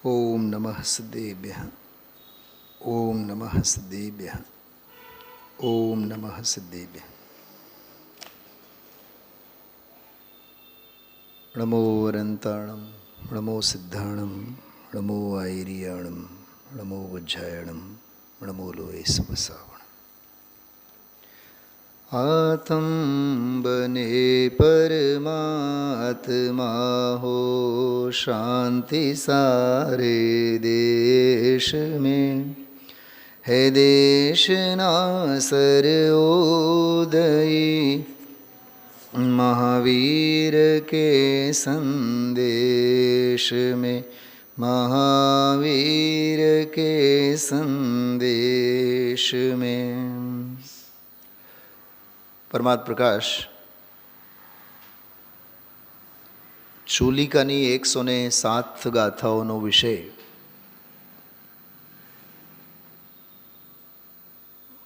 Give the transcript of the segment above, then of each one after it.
ઓમ નમઃ સિદ્ધેભ્યઃ. ઓમ નમઃ સિદ્ધેભ્યઃ. ઓમ નમઃ સિદ્ધેભ્યઃ. નમો વરંતાણમ, નમો સિદ્ધાણમ, નમો આયર્યાણમ, નમો વજ્જાયણમ, નમો લોહે સવસાવણ. आतम बने परमात्मा हो, शांति सारे देश में है देशना सर्वोदयी, महावीर के संदेश में, महावीर के संदेश में. પરમાત્મ પ્રકાશ ચૂલિકાની 107 ગાથાઓનો વિષય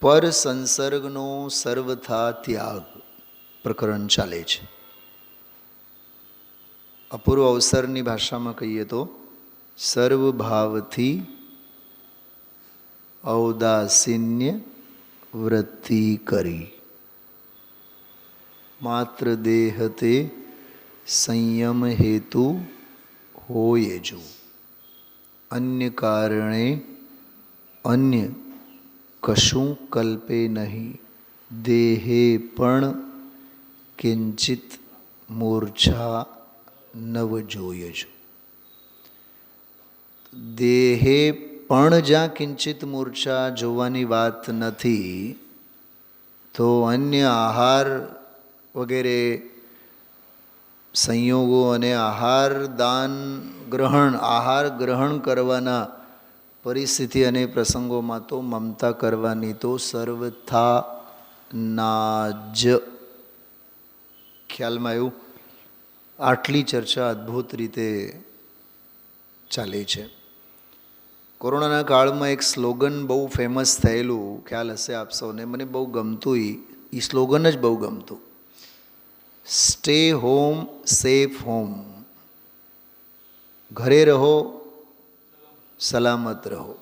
પર સંસર્ગનો સર્વથા ત્યાગ પ્રકરણ ચાલે છે. અપૂર્વ અવસરની ભાષામાં કહીએ તો સર્વભાવથી ઔદાસીન્ય વૃત્તિ કરી, માત્ર દેહતે સંયમ હેતુ હોય જો, અન્ય કારણે અન્ય કશું કલ્પે નહીં, દેહે પણ કિંચિત મૂર્છા નવ જોઈએ જો. દેહે પણ જ્યાં કિંચિત મૂર્છા જોવાની વાત નથી, તો અન્ય આહાર વગેરે સંયોગો અને આહાર ગ્રહણ કરવાના પરિસ્થિતિ અને પ્રસંગોમાં તો મમતા કરવાની તો સર્વથા ના જ. ખ્યાલમાં એવું આટલી ચર્ચા અદ્ભુત રીતે ચાલે છે. કોરોનાના કાળમાં એક સ્લોગન બહુ ફેમસ થયેલું, ખ્યાલ હશે આપ સૌને. મને બહુ ગમતું એ સ્લોગન જ બહુ ગમતું. સ્ટે હોમ સેફ હોમ, ઘરે રહો સલામત રહો.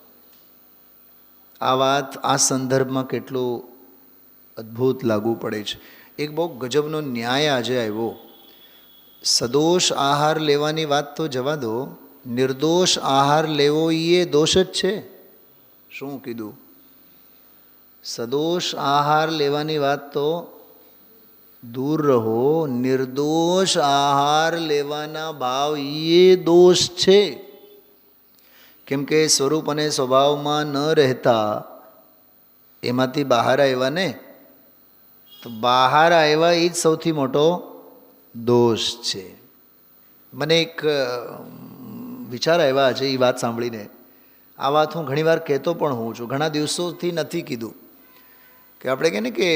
આ વાત આ સંદર્ભમાં કેટલું અદ્ભુત લાગુ પડે છે. એક બહુ ગજબનો ન્યાય આજે આવ્યો. સદોષ આહાર લેવાની વાત તો જવા દો, નિર્દોષ આહાર લેવો એ દોષ જ છે. શું કીધું? સદોષ આહાર લેવાની વાત તો દૂર રહો, નિર્દોષ આહાર લેવાના ભાવ એ દોષ છે. કેમ કે સ્વરૂપ અને સ્વભાવમાં ન રહેતા એમાંથી બહાર આવ્યા ને, તો બહાર આવ્યા એ જ સૌથી મોટો દોષ છે. મને એક વિચાર આવ્યા છે એ વાત સાંભળીને. આ વાત હું ઘણીવાર કહેતો પણ હોઉં છું, ઘણા દિવસોથી નથી કીધું. કે આપણે કહીએ ને કે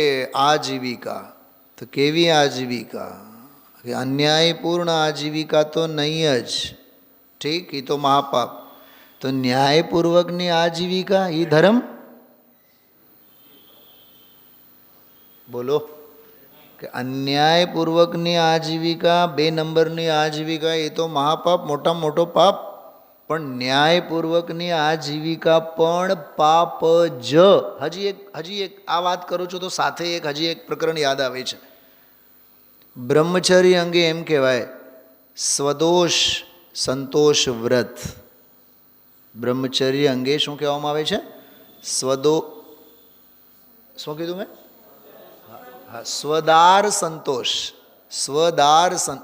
આજીવિકા, તો કેવી આજીવિકા? કે અન્યાયપૂર્ણ આજીવિકા તો નહીં જ, ઠીક, એ તો મહાપાપ. તો ન્યાયપૂર્વકની આજીવિકા એ ધર્મ? બોલો. કે અન્યાયપૂર્વકની આજીવિકા, 2 નંબરની આજીવિકા એ તો મહાપાપ, મોટામાં મોટો પાપ. પણ ન્યાયપૂર્વકની આજીવિકા પણ પાપ જ. હજી એક આ વાત કરું છું તો સાથે હજી એક પ્રકરણ યાદ આવે છે. બ્રહ્મચર્ય અંગે એમ કહેવાય સ્વદોષ સંતોષ વ્રત. બ્રહ્મચર્ય અંગે શું કહેવામાં આવે છે? શું કીધું મેં? હા, સ્વદાર સંતોષ.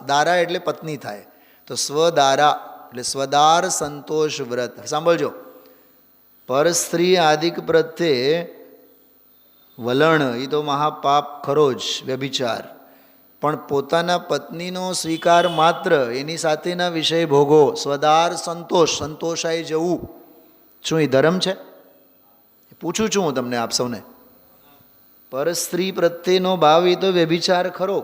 દારા એટલે પત્ની થાય, તો સ્વદારા એટલે સ્વદાર સંતોષ વ્રત. સાંભળજો, પર સ્ત્રી આદિક પ્રત્યે વલણ એ તો મહાપાપ ખરો જ, વ્યભિચાર. પણ પોતાના પત્નીનો સ્વીકાર માત્ર, એની સાથેના વિષય ભોગો, સ્વદાર સંતોષ, સંતોષાઈ જવું, શું એ ધર્મ છે? પૂછું છું હું તમને, આપ સૌને. પર સ્ત્રી પ્રત્યેનો ભાવ એ તો વ્યભિચાર ખરો,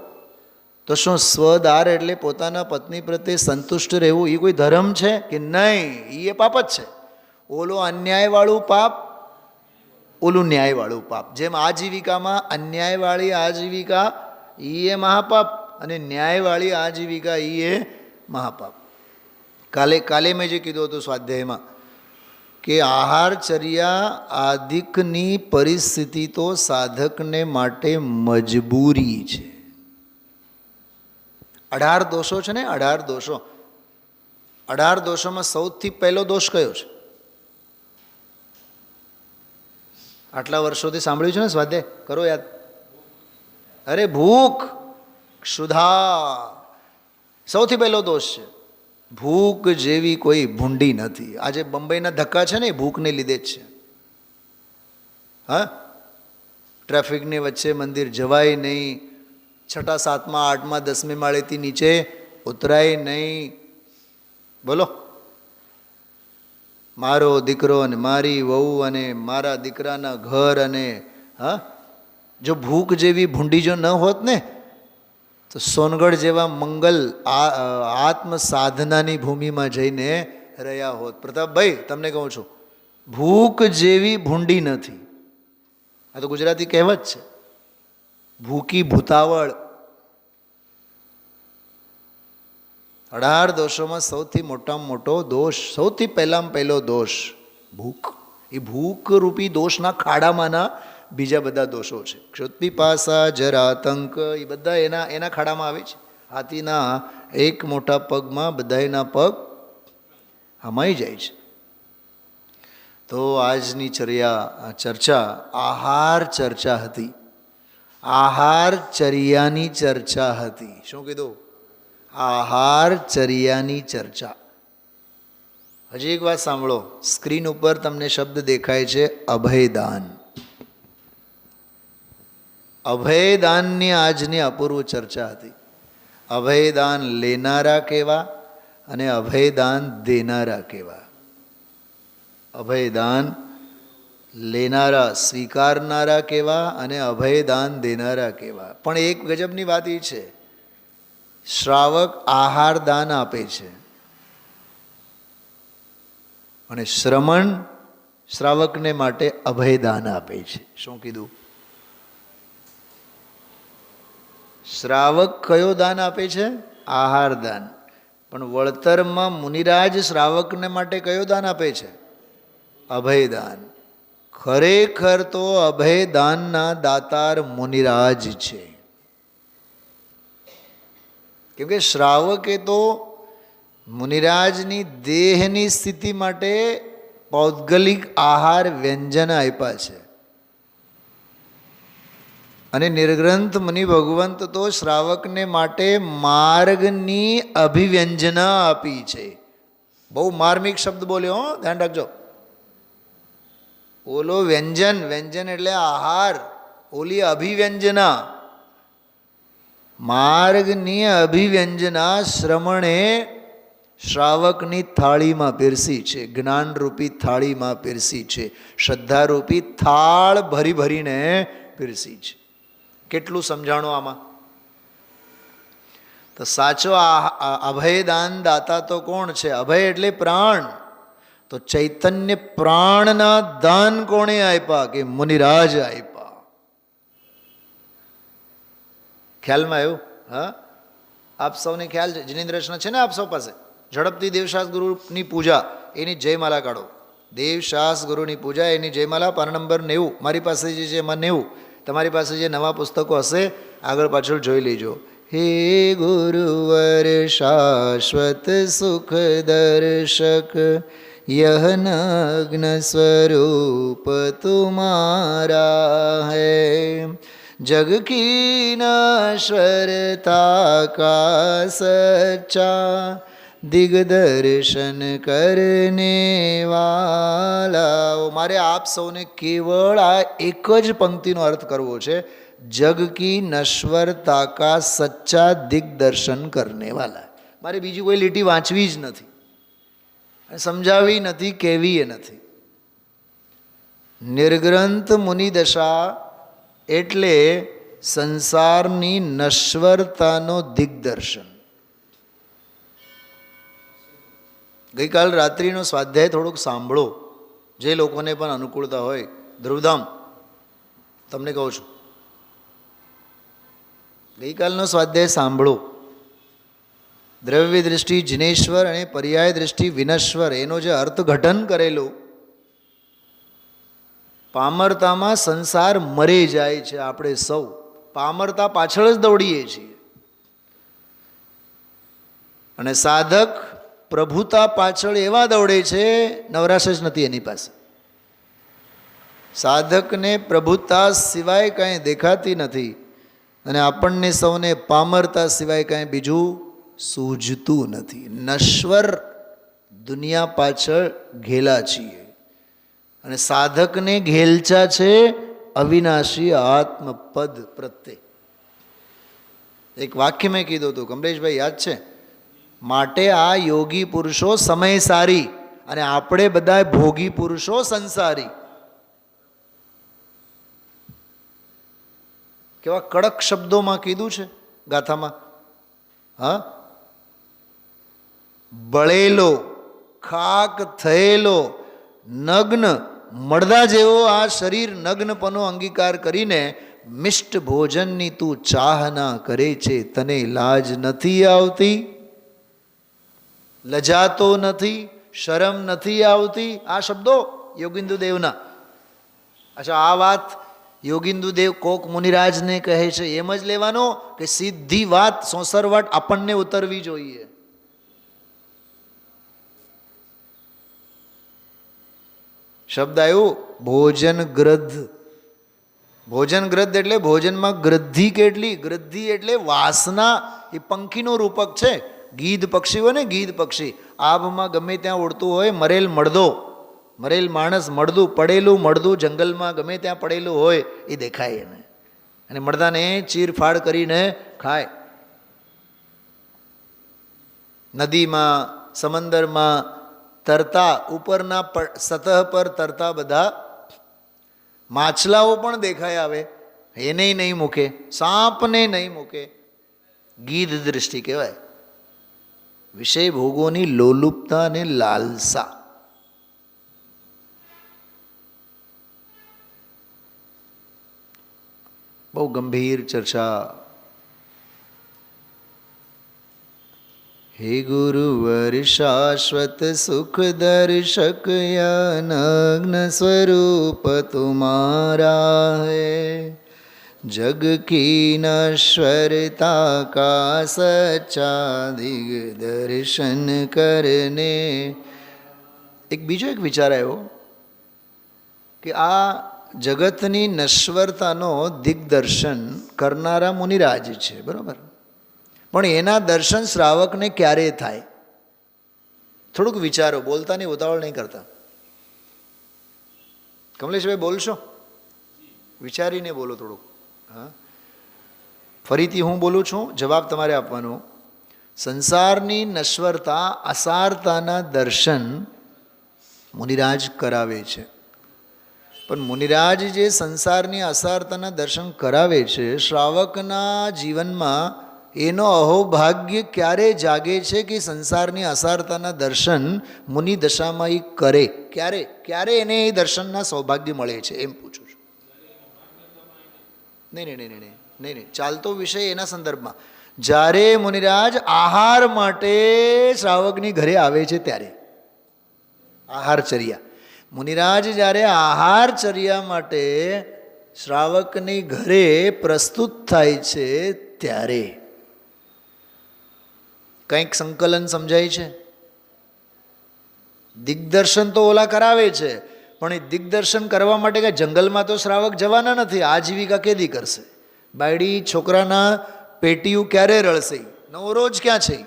તો શું સ્વદાર એટલે પોતાના પત્ની પ્રત્યે સંતુષ્ટ રહેવું એ કોઈ ધર્મ છે કે નહીં? એ પાપ જ છે. ઓલો અન્યાયવાળું પાપ, ઓલું ન્યાયવાળું પાપ. જેમ આજીવિકામાં અન્યાયવાળી આજીવિકા એ મહાપાપ અને ન્યાયવાળી આજીવિકા એ મહાપાપ. કાલે મેં જે કીધું હતું સ્વાધ્યાયમાં કે આહારચર્યા આદિકની પરિસ્થિતિ તો સાધકને માટે મજબૂરી છે. 18 દોષો છે ને, 18 દોષો. 18 દોષોમાં સૌથી પહેલો દોષ કયો છે? આટલા વર્ષોથી સાંભળ્યું છે ને સ્વાધ્યાય, કરો યાદ. અરે ભૂખ, ક્ષુધા સૌથી પહેલો દોષ છે. ભૂખ જેવી કોઈ ભૂંડી નથી. આજે બંબઈના ધક્કા છે ને એ ભૂખને લીધે જ છે. હા, ટ્રાફિકની વચ્ચે મંદિર જવાય નહીં, 6, 7, 8, 10મી માળેથી નીચે ઉતરાય નહીં. બોલો, મારો દીકરો અને મારી વહુ અને મારા દીકરાના ઘર અને હા, જો ભૂખ જેવી ભૂંડી જો ન હોત ને તો સોનગઢ જેવા મંગલ આત્મ સાધનાની ભૂમિમાં જઈને રહ્યા હોત. પ્રતાપભાઈ તમને કહું છું, ભૂખ જેવી ભૂંડી નથી. આ તો ગુજરાતી કહેવત છે. ભૂકી ભૂતાવળ. 18 દોષોમાં સૌથી મોટામાં મોટો દોષ, સૌથી પહેલામાં પહેલો દોષ ભૂખ. એ ભૂખ રૂપી દોષના ખાડામાંના બીજા બધા દોષો છે. ક્ષુત્પિપાસા, જરાતંક, એ બધા એના ખાડામાં આવે છે. હાથીના એક મોટા પગમાં બધાના પગ હમાઈ જાય છે. તો આજની ચર્ચા આહાર ચર્ચા હતી. આહારચર્યાની ચર્ચા હતી. શું કીધું? આહારચર્યાની ચર્ચા. હજી એક વાત સાંભળો, સ્ક્રીન ઉપર તમને શબ્દ દેખાય છે અભયદાન. અભયદાનની આજની અપૂર્વ ચર્ચા હતી. અભયદાન લેનારા કેવા અને અભયદાન દેનારા કેવા. અભયદાન લેનારા સ્વીકારનારા કેવા અને અભયદાન દેનારા કેવા. પણ એક ગજબની વાત એ છે, શ્રાવક આહાર દાન આપે છે અને શ્રમણ શ્રાવકને માટે અભયદાન આપે છે. શું કીધું? શ્રાવક કયો દાન આપે છે? આહાર દાન. પણ વળતરમાં મુનિરાજ શ્રાવકને માટે કયો દાન આપે છે? અભયદાન. ખરેખર તો અભયદાનના દાતાર મુનિરાજ છે. કેમ કે શ્રાવકે તો મુનિરાજની દેહની સ્થિતિ માટે પૌદ્ગલિક આહાર વ્યંજન આપ્યા છે. અને નિર્ગ્રંથ મુનિ ભગવંત તો શ્રાવકને માટે માર્ગની અભિવ્યંજના આપી છે. બહુ માર્મિક શબ્દ બોલ્યો, હો, ધ્યાન રાખજો. ઓલો વ્યંજન, વ્યંજન એટલે આહાર, ઓલી અભિવ્યંજના. માર્ગની અભિવ્યંજના શ્રમણે શ્રાવકની થાળીમાં પીરસી છે, જ્ઞાનરૂપી થાળીમાં પીરસી છે, શ્રદ્ધારૂપી થાળ ભરી ભરીને પીરસી છે. કેટલું સમજાણું આમાં? તો સાચો અભયદાન દાતા તો કોણ છે? અભય એટલે પ્રાણ. તો ચૈતન્ય પ્રાણના દાન કોણે આપ્યા? કે મુનિરાજ આપ્યા. ખ્યાલમાં આવ્યું? હા, આપ સૌને ખ્યાલ છે? જિનેન્દ્રશન છે ને આપ સૌ પાસે? ઝડપથી દેવશાસ ગુરુની પૂજા, એની જયમાલા કાઢો. દેવશાસ ગુરુની પૂજા, એની જયમાલા, પાના નંબર 90. મારી પાસે જે છે એમાં 90. તમારી પાસે જે નવા પુસ્તકો હશે આગળ પાછળ જોઈ લેજો. હે ગુરુવર શાશ્વત સુખ દર્શક, यह नग्न स्वरूप तुम्हारा है, जग की नश्वरता का सच्चा दिग्दर्शन करने वाला. મારે આપ સૌને કેવળ આ એક જ પંક્તિનો અર્થ કરવો છે, જગ કી નશ્વરતા કા સચ્ચા દિગ્દર્શન કરને વાલા. મારે બીજી કોઈ લીટી વાંચવી જ નથી, સમજાવી નથી, કહેવી એ નથી. નિર્ગ્રંથ મુનિદશા એટલે સંસારની નશ્વરતાનો દિગ્દર્શન. ગઈકાલ રાત્રિનો સ્વાધ્યાય થોડુંક સાંભળો, જે લોકોને પણ અનુકૂળતા હોય. ધ્રુવધામ તમને કહું છું, ગઈકાલનો સ્વાધ્યાય સાંભળો. દ્રવ્ય દૃષ્ટિ જિનેશ્વર અને પર્યાય દૃષ્ટિ વિનશ્વર, એનો જે અર્થઘટન કરેલું, પામરતામાં સંસાર મરી જાય છે. આપણે સૌ પામરતા પાછળ જ દોડીએ છીએ અને સાધક પ્રભુતા પાછળ એવા દોડે છે, નવરાશ જ નથી એની પાસે. સાધકને પ્રભુતા સિવાય કાંઈ દેખાતી નથી અને આપણને સૌને પામરતા સિવાય કાંઈ બીજું સૂઝતું નથી. નશ્વર દુનિયા પાછળ ઘેલા છીએ અને સાધકને ઘેલચા છે અવિનાશી આત્મપદ પ્રત્યે. એક વાક્ય મેં કીધું હતું, કમલેશભાઈ યાદ છે? માટે આ યોગી પુરુષો સમય સારી અને આપણે બધા ભોગી પુરુષો સંસારી. કેવા કડક શબ્દોમાં કીધું છે ગાથામાં. હા, બળેલો, ખાક થયેલો, નગ્ન, મળદા જેવો આ શરીર નગ્નપનો અંગીકાર કરીને મિષ્ટ ભોજનની તું ચાહના કરે છે. તને લાજ નથી આવતી? લજાતો નથી? શરમ નથી આવતી? આ શબ્દો યોગિંદુ દેવના. અચ્છા, આ વાત યોગિંદુ દેવ કોક મુનિરાજને કહે છે એમ જ લેવાનો કે સીધી વાત સોસરવાટ આપણને ઉતરવી જોઈએ? શબ્દ આવ્યું ભોજન ગ્રદ્ધ. ભોજન ગ્રદ્ધ એટલે ભોજનમાં ગ્રદ્ધિ કેટલી? ગ્રદ્ધિ એટલે વાસના. એ પંખીનું રૂપક છે. ગીધ પક્ષી હોય ને, ગીધ પક્ષી આબમાં ગમે ત્યાં ઉડતું હોય, મરેલ મળદો, મરેલ માણસ મળદું, પડેલું મળદું જંગલમાં ગમે ત્યાં પડેલું હોય એ દેખાય એને, અને મળદાને ચીરફાડ કરીને ખાય. નદીમાં, સમંદરમાં તરતા, ઉપરના સતહ પર તરતા બધા માછલાઓ પણ દેખાય આવે, એને નહીં મૂકે, સાપને નહીં મૂકે. ગીધ દૃષ્ટિ કહેવાય. વિષય ભોગોની લોલુપતા અને લાલસા. બહુ ગંભીર ચર્ચા. હે ગુરુવર શાશ્વત સુખ દર્શક નગ્ન સ્વરૂપ તુમારા હૈ, જગ કી નશ્વરતા કા સચ્ચા દિગ દર્શન કરને. એક બીજો એક વિચાર આવ્યો કે આ જગતની નશ્વરતાનો દિગ્દર્શન કરનારા મુનિરાજ છે, બરાબર, પણ એના દર્શન શ્રાવકને ક્યારે થાય? થોડુંક વિચારો, બોલતાની ઉતાવળ નહીં કરતા. કમલેશભાઈ બોલશો? વિચારીને બોલો થોડુંક. હા, ફરીથી હું બોલું છું, જવાબ તમારે આપવાનો. સંસારની નશ્વરતા, અસારતાના દર્શન મુનિરાજ કરાવે છે, પણ મુનિરાજ જે સંસારની અસારતાના દર્શન કરાવે છે, શ્રાવકના જીવનમાં એનો અહોભાગ્ય ક્યારે જાગે છે કે સંસારની અસારતાના દર્શન મુનિ દશામાં એ કરે? ક્યારે ક્યારે એને એ દર્શનના સૌભાગ્ય મળે છે એમ પૂછું છું. નહીં નહીં નહીં નહીં નહીં નહીં ચાલતો વિષય એના સંદર્ભમાં. જ્યારે મુનિરાજ આહાર માટે શ્રાવકની ઘરે આવે છે ત્યારે, આહારચર્યા, મુનિરાજ જ્યારે આહારચર્યા માટે શ્રાવકની ઘરે પ્રસ્તુત થાય છે ત્યારે કંઈક સંકલન સમજાય છે. દિગ્દર્શન તો ઓલા કરાવે છે, પણ એ દિગ્દર્શન કરવા માટે કાંઈ જંગલમાં તો શ્રાવક જવાના નથી. આજીવિકા કેદી કરશે? બાયડી છોકરાના પેટીયું ક્યારે રળશે? નવો રોજ ક્યાં છે?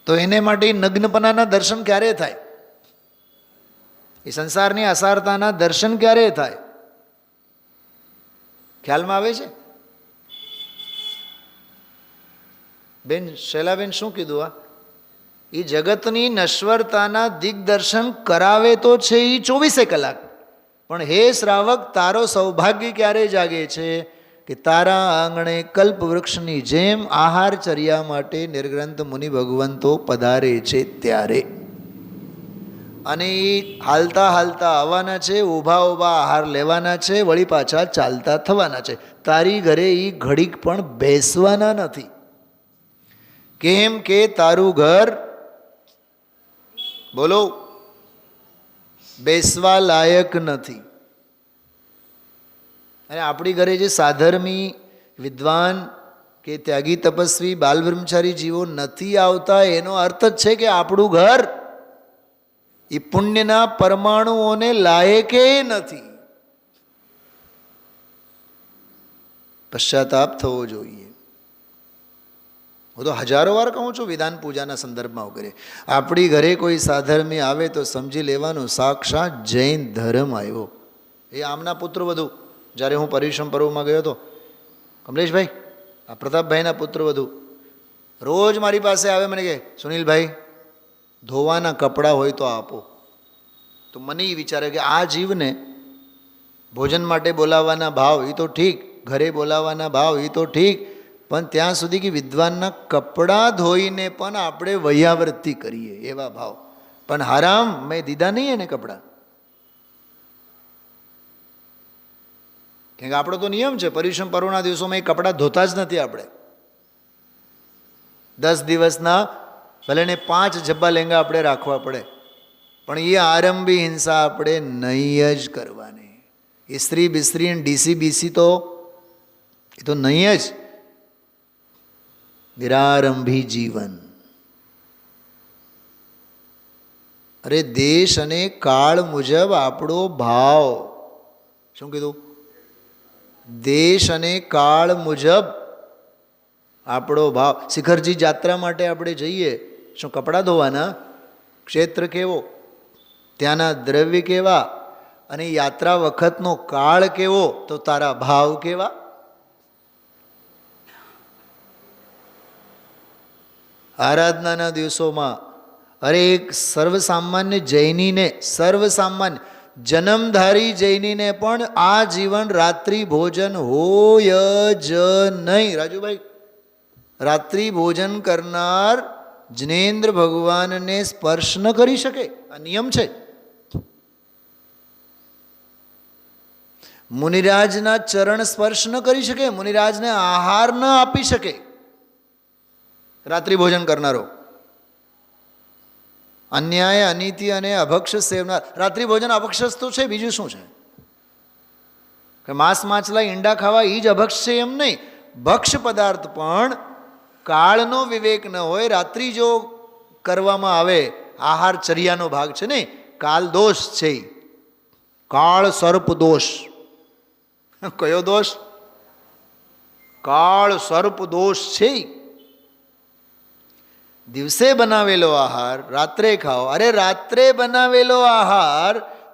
તો એને માટે નગ્નપનાના દર્શન ક્યારે થાય? એ સંસારની અસારતાના દર્શન ક્યારે થાય? ખ્યાલમાં આવે છે? બેન શૈલાબેન શું કીધું? આ એ જગતની નશ્વરતાના દિગ્દર્શન કરાવે તો છે એ 24 કલાક, પણ હે શ્રાવક, તારો સૌભાગ્ય ક્યારે જાગે છે કે તારા આંગણે કલ્પવૃક્ષની જેમ આહારચર્યા માટે નિર્ગ્રંથ મુનિ ભગવંતો પધારે છે ત્યારે. અને એ હાલતા હાલતા આવવાના છે, ઊભા ઊભા આહાર લેવાના છે, વળી પાછા ચાલતા થવાના છે. તારી ઘરે એ ઘડીક પણ બેસવાના નથી. કેમ કે તારું ઘર બોલો બેસવા લાયક નથી. અને આપણી ઘરે જે સાધર્મી વિદ્વાન કે ત્યાગી તપસ્વી બાલ બ્રહ્મચારી જીવો નથી આવતા, એનો અર્થ જ છે કે આપણું ઘર એ પુણ્યના પરમાણુઓને લાયકે નથી. પશ્ચાતાપ થવો જોઈએ. હું તો હજારો વાર કહું છું વિધાન પૂજાના સંદર્ભમાં વગેરે, આપણી ઘરે કોઈ સાધર્મી આવે તો સમજી લેવાનું સાક્ષાત જૈન ધર્મ આવ્યો. એ આમના પુત્ર વધુ, જ્યારે હું પરિશ્રમ પર્વમાં ગયો હતો, કમલેશભાઈ આ પ્રતાપભાઈના પુત્ર વધુ રોજ મારી પાસે આવે, મને કહે સુનિલભાઈ ધોવાના કપડાં હોય તો આપો. તો મને એ વિચારે કે આ જીવને ભોજન માટે બોલાવવાના ભાવ એ તો ઠીક, ઘરે બોલાવવાના ભાવ એ તો ઠીક, પણ ત્યાં સુધી કે વિદ્વાનના કપડાં ધોઈને પણ આપણે વૈયાવૃત્તિ કરીએ એવા ભાવ. પણ હરામ મેં દીધા નહીં એને કપડાં. કેમ કે આપણો તો નિયમ છે પરિશ્રમ પર્વના દિવસોમાં એ કપડાં ધોતા જ નથી આપણે. 10 દિવસના ભલે ને 5 જબ્બા લેંગા આપણે રાખવા પડે, પણ એ આરંભી હિંસા આપણે નહીં જ કરવાની. ઇસ્ત્રી બિસ્ત્રી ડીસી બીસી તો એ તો નહીં જ. નિરારંભી જીવન. અરે દેશ અને કાળ મુજબ આપણો ભાવ, શું કીધું? દેશ અને કાળ મુજબ આપણો ભાવ. શિખરજી યાત્રા માટે આપણે જઈએ, શું કપડાં ધોવાના? ક્ષેત્ર કેવો, ત્યાંના દ્રવ્ય કેવા, અને યાત્રા વખતનો કાળ કેવો, તો તારા ભાવ કેવા? આરાધનાના દિવસોમાં અરે એક સર્વસામાન્ય જૈનીને, સર્વસામાન્ય જન્મધારી જૈનીને પણ આ જીવન રાત્રિ ભોજન હોય જ નહીં. રાજુભાઈ, રાત્રિ ભોજન કરનાર જિનેન્દ્ર ભગવાનને સ્પર્શ ન કરી શકે, આ નિયમ છે. મુનિરાજના ચરણ સ્પર્શ ન કરી શકે, મુનિરાજને આહાર ન આપી શકે રાત્રિ ભોજન કરનારો. અન્યાય અનીતિ અને અભક્ષ સેવનાર. રાત્રિ ભોજન અભક્ષસ તો છે, બીજું શું છે? કે માંસ માછલા ઈંડા ખાવા એ જ અભક્ષ છે એમ નહીં. ભક્ષ પદાર્થ પણ કાળનો વિવેક ન હોય, રાત્રિ જો કરવામાં આવે, આહાર ચર્યાનો ભાગ છે ને, કાળ દોષ છે. કાળ સર્પ દોષ. કયો દોષ? કાળ સર્પ દોષ છે. દિવસે બનાવેલો આહાર રાત્રે ખાઓ. અરે રાત્રે બનાવેલો આહાર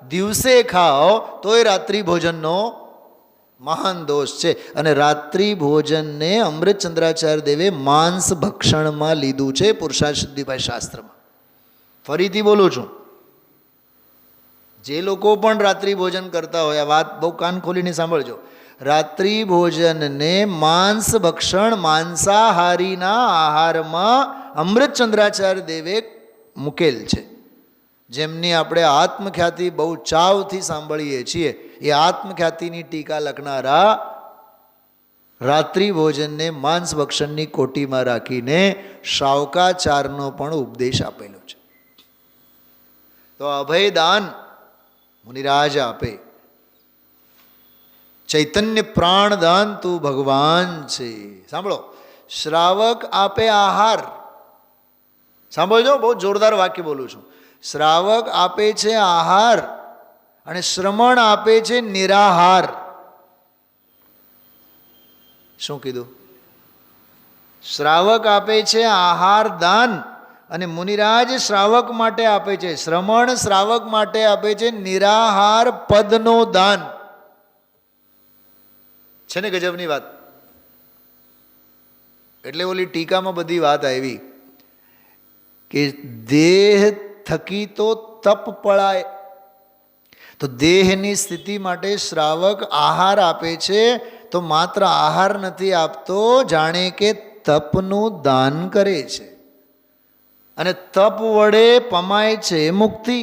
દિવસે ખાઓ તો એ રાત્રિ ભોજનનો મહાન દોષ છે. અને રાત્રિ ભોજનને અમૃતચંદ્રાચાર્ય દેવે માંસ ભક્ષણમાં લીધું છે પુરુષાર્થ સિદ્ધિભાઈ શાસ્ત્રમાં. ફરીથી બોલું છું, જે લોકો પણ રાત્રિ ભોજન કરતા હોય, આ વાત બહુ કાન ખોલીને સાંભળજો. રાત્રિ ભોજનને માંસ ભક્ષણ, માંસાહારીના આહારમાં અમૃતચંદ્રાચાર્ય દેવે મૂકેલ છે. જેમની આપણે આત્મખ્યાતિ બહુ ચાવથી સાંભળીએ છીએ, એ આત્મખ્યાતિની ટીકા લખનારા રાત્રિ ભોજનને માંસ ભક્ષણની કોટીમાં રાખીને શાવકાચારનો પણ ઉપદેશ આપેલો છે. તો અભયદાન મુનિરાજ આપે, ચૈતન્ય પ્રાણદાન તું ભગવાન છે. સાંભળો, શ્રાવક આપે આહાર. સાંભળજો, બહુ જોરદાર વાક્ય બોલું છું. શ્રાવક આપે છે આહાર અને શ્રમણ આપે છે નિરાહાર. શું કીધું? શ્રાવક આપે છે આહાર દાન, અને મુનિરાજ શ્રાવક માટે આપે છે, શ્રમણ શ્રાવક માટે આપે છે નિરાહાર પદનો દાન. છે ને ગજબની વાત? એટલે ઓલી ટીકામાં બધી વાત આવી કે દેહ થકી તો તપ પળાય. તો દેહની સ્થિતિ માટે શ્રાવક આહાર આપે છે, તો માત્ર આહાર નથી આપતો, જાણે કે તપનું દાન કરે છે. અને તપ વડે પમાય છે મુક્તિ.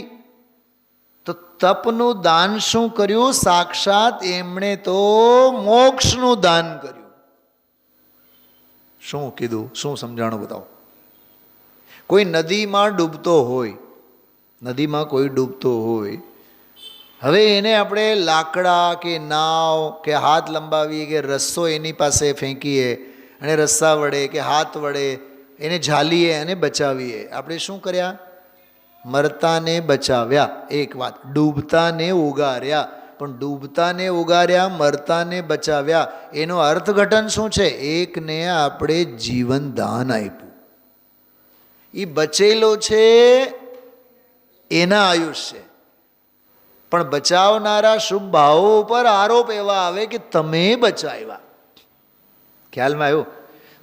તો તપનું દાન શું કર્યું? સાક્ષાત એમણે તો મોક્ષનું દાન કર્યું. શું કીધું? શું સમજાણું? બતાવો. કોઈ નદીમાં ડૂબતો હોય, નદીમાં કોઈ ડૂબતો હોય, હવે એને આપણે લાકડા કે નાવ કે હાથ લંબાવી કે રસ્સો એની પાસે ફેંકીએ અને રસ્સા વડે કે હાથ વડે એને ઝાલીએ અને બચાવીએ. આપણે શું કર્યા? મરતાને બચાવ્યા. એક વાત, ડૂબતાને ઉગાર્યા. પણ ડૂબતાને ઉગાર્યા, મરતાને બચાવ્યા, એનો અર્થઘટન શું છે? એકને આપણે જીવન દાન આપ્યું. એ બચેલો છે એના આયુષ્ય, પણ બચાવનારા શુભ ભાવો ઉપર આરોપ એવા આવે કે તમે બચાવ્યા. ખ્યાલમાં આવ્યો?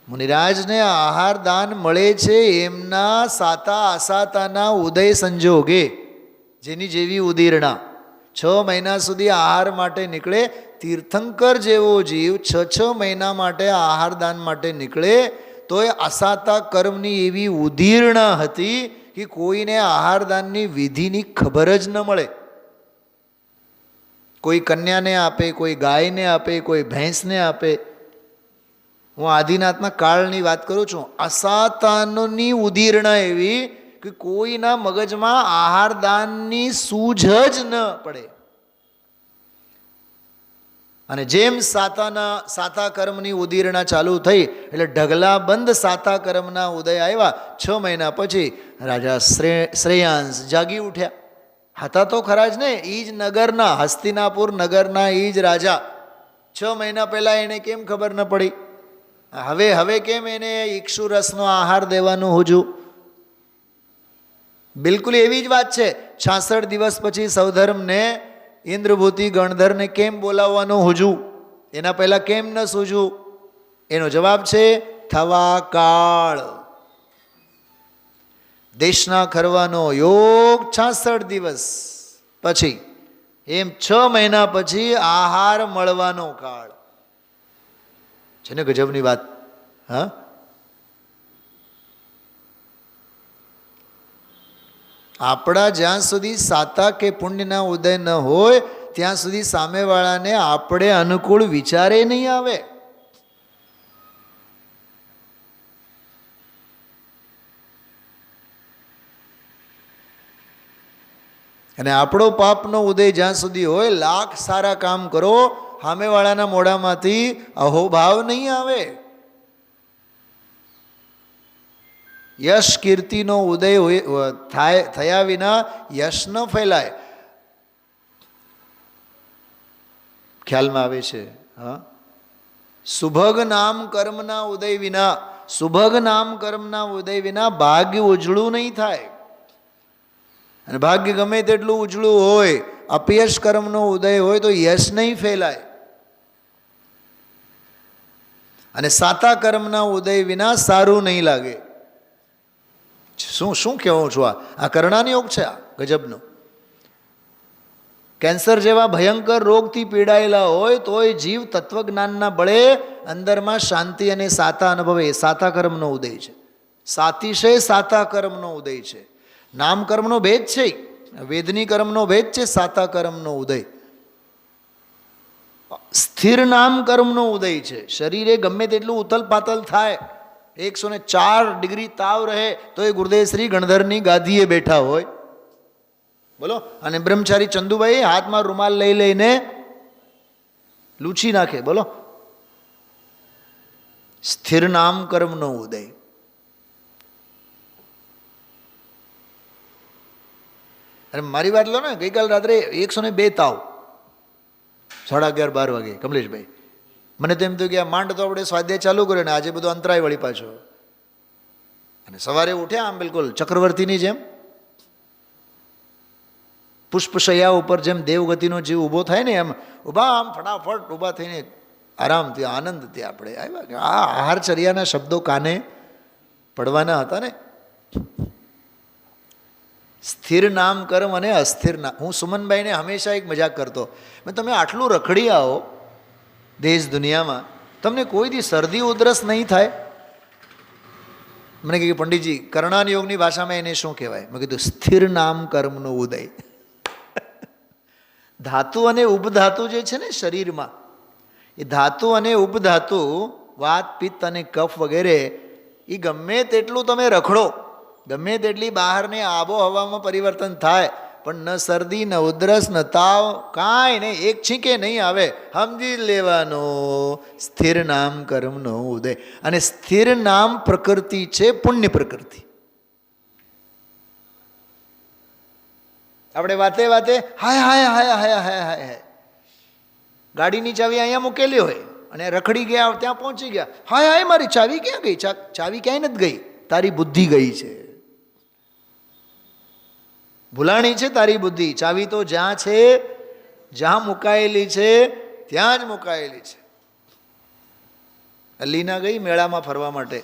મુનિરાજને આહાર દાન મળે છે એમના સાતા અસાતાના ઉદય સંજોગે, જેની જેવી ઉદીરણા 6 મહિના સુધી આહાર માટે નીકળે. તીર્થંકર જેવો જીવ 6 મહિના માટે આહાર દાન માટે નીકળે તો એ અસાતા કર્મની એવી ઉદીરણા હતી કે કોઈને આહાર દાનની વિધિની ખબર જ ન મળે. કોઈ કન્યાને આપે, કોઈ ગાયને આપે, કોઈ ભેંસને આપે. હું આદિનાથના કાળની વાત કરું છું. અસાતાનની ઉદીરણા એવી કે કોઈના મગજમાં આહાર દાનની સૂઝ જ ન પડે. અને જેમ સાતા કર્મની ઉદીરણા ચાલુ થઈ એટલે ઢગલા બંધ સાતા કર્મના ઉદય આવ્યા. 6 મહિના પછી રાજા શ્રેયાંશ જાગી ઉઠ્યા. હતા તો ખરા જ ને, એ જ નગરના, હસ્તિનાપુર નગરના એ જ રાજા. 6 મહિના પહેલાં એને કેમ ખબર ન પડી? હવે કેમ એને ઇક્ષુ રસનો આહાર દેવાનું હુજું? બિલકુલ એવી જ વાત છે. 66 દિવસ પછી સૌધર્મને, ઇન્દ્રભૂતિ ગણધરને કેમ બોલાવવાનું હુજું? એના પહેલાં કેમ ન સૂજું? એનો જવાબ છે થવા કાળ. દેશના ખરવાનો યોગ 66 દિવસ પછી, એમ 6 મહિના પછી આહાર મળવાનો કાળ છે ને. ગજબની વાત. હા, આપણા જ્યાં સુધી સાતા કે પુણ્યના ઉદય ન હોય ત્યાં સુધી સામેવાળાને આપણે અનુકૂળ વિચારે નહીં આવે. અને આપણો પાપનો ઉદય જ્યાં સુધી હોય, લાખ સારા કામ કરો, સામેવાળાના મોઢામાંથી અહોભાવ નહીં આવે. યશ કીર્તિનો ઉદય થયા વિના યશ ન ફેલાય. ખ્યાલમાં આવે છે? હા. સુભગ નામ કર્મના ઉદય વિના, સુભગ નામ કર્મના ઉદય વિના ભાગ્ય ઉજળું નહીં થાય. અને ભાગ્ય ગમે તેટલું ઉજળું હોય, અપયશ કર્મનો ઉદય હોય તો યશ નહીં ફેલાય. અને સાતા કર્મના ઉદય વિના સારું નહીં લાગે. શું કહેવું છું? આ કરણાની યોગ છે. આ ગજબનો. કેન્સર જેવા ભયંકર રોગથી પીડાયેલા હોય તોય જીવ તત્વજ્ઞાનના બળે અંદરમાં શાંતિ અને સાતા અનુભવે. એ સાતા કર્મનો ઉદય છે. સાતિશય સાતા કર્મનો ઉદય છે. નામ કર્મનો ભેદ છે, વેદની કર્મનો ભેદ છે. સાતા કર્મનો ઉદય સ્થિર નામ કર્મનો ઉદય છે. શરીરે ગમે તેટલું ઉથલ પાતલ થાય, 104 ડિગ્રી તાવ રહે તો એ ગુરુદેવ શ્રી ગણધરની ગાદીએ બેઠા હોય. બોલો. અને બ્રહ્મચારી ચંદુભાઈ હાથમાં રૂમાલ લઈને લૂછી નાખે. બોલો. સ્થિર નામ કર્મનો ઉદય. અને મારી વાત લો ને, ગઈકાલ રાત્રે 102 તાવ, 11:30-12 વાગે. કમલેશભાઈ મને તો એમ થયું કે આ માંડ તો આપણે સ્વાધ્યાય ચાલુ કર્યો ને આજે બધો અંતરાય વળી પાછો. અને સવારે ઉઠ્યા આમ બિલકુલ ચક્રવર્તીની જેમ, પુષ્પશૈયા ઉપર જેમ દેવગતિનો જીવ ઊભો થાય ને એમ ઊભા, આમ ફટાફટ ઊભા થઈને આરામથી આનંદથી આપણે આવ્યા. આ આહારચર્યાના શબ્દો કાને પડવાના હતા ને. સ્થિર નામ કર્મ અને અસ્થિર નામ. હું સુમનભાઈને હંમેશા એક મજાક કરતો, મેં તમે આટલું રખડી આવો દેશ દુનિયામાં, તમને કોઈ દી શરદી ઉધરસ નહીં થાય? મને કહ્યું પંડિતજી કરણાન યોગની ભાષામાં એને શું કહેવાય? મેં કીધું સ્થિર નામ કર્મનો ઉદય. ધાતુ અને ઉપધાતુ જે છે ને શરીરમાં, એ ધાતુ અને ઉપધાતુ વાત પિત્ત અને કફ વગેરે એ ગમે તેટલું તમે રખડો, ગમે તેટલી બહારની આબોહવામાં પરિવર્તન થાય પણ ન શરદી ન ઉધરસ ન તાવ કાંઈ નહીં, એક છીંકે નહીં આવે. સમજી લેવાનો સ્થિર નામ કર્મનો ઉદય. અને સ્થિર નામ પ્રકૃતિ છે, પુણ્ય પ્રકૃતિ. આપણે વાતે વાતે હાય હાય હાય હાય હાય હાય, ગાડીની ચાવી અહીંયા મૂકેલી હોય અને રખડી ગયા, ત્યાં પહોંચી ગયા, હાય હાય મારી ચાવી ક્યાં ગઈ? ચાવી ક્યાંય નથી ગઈ, તારી બુદ્ધિ ગઈ છે. ભૂલાણી છે તારી બુદ્ધિ. ચાવી તો જ્યાં છે, જ્યાં મુકાયેલી છે ત્યાં જ મુકાયેલી છે. અલીના ગઈ મેળામાં ફરવા માટે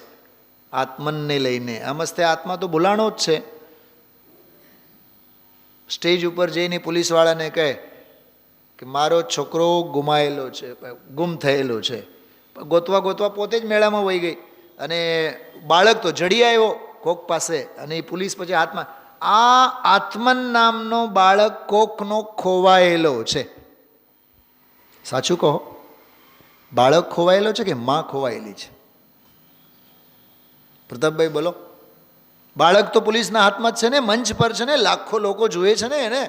આત્મનને લઈને. આમસ્તે આત્મા તો ભૂલાણો જ છે. સ્ટેજ ઉપર જઈને પોલીસવાળાને કહે કે મારો છોકરો ગુમાયેલો છે, ગુમ થયેલો છે. ગોતવા ગોતવા પોતે જ મેળામાં વહી ગઈ અને બાળક તો જડી આવ્યો કોક પાસે. અને એ પોલીસ પછી હાથમાં, આ આત્મન નામનો બાળક કોકનો ખોવાયેલો છે. સાચું કહો, બાળક ખોવાયેલો છે કે માં ખોવાયેલી છે? પ્રતાપભાઈ બોલો. બાળક તો પોલીસના હાથમાં જ છે ને, મંચ પર છે ને, લાખો લોકો જુએ છે ને એને.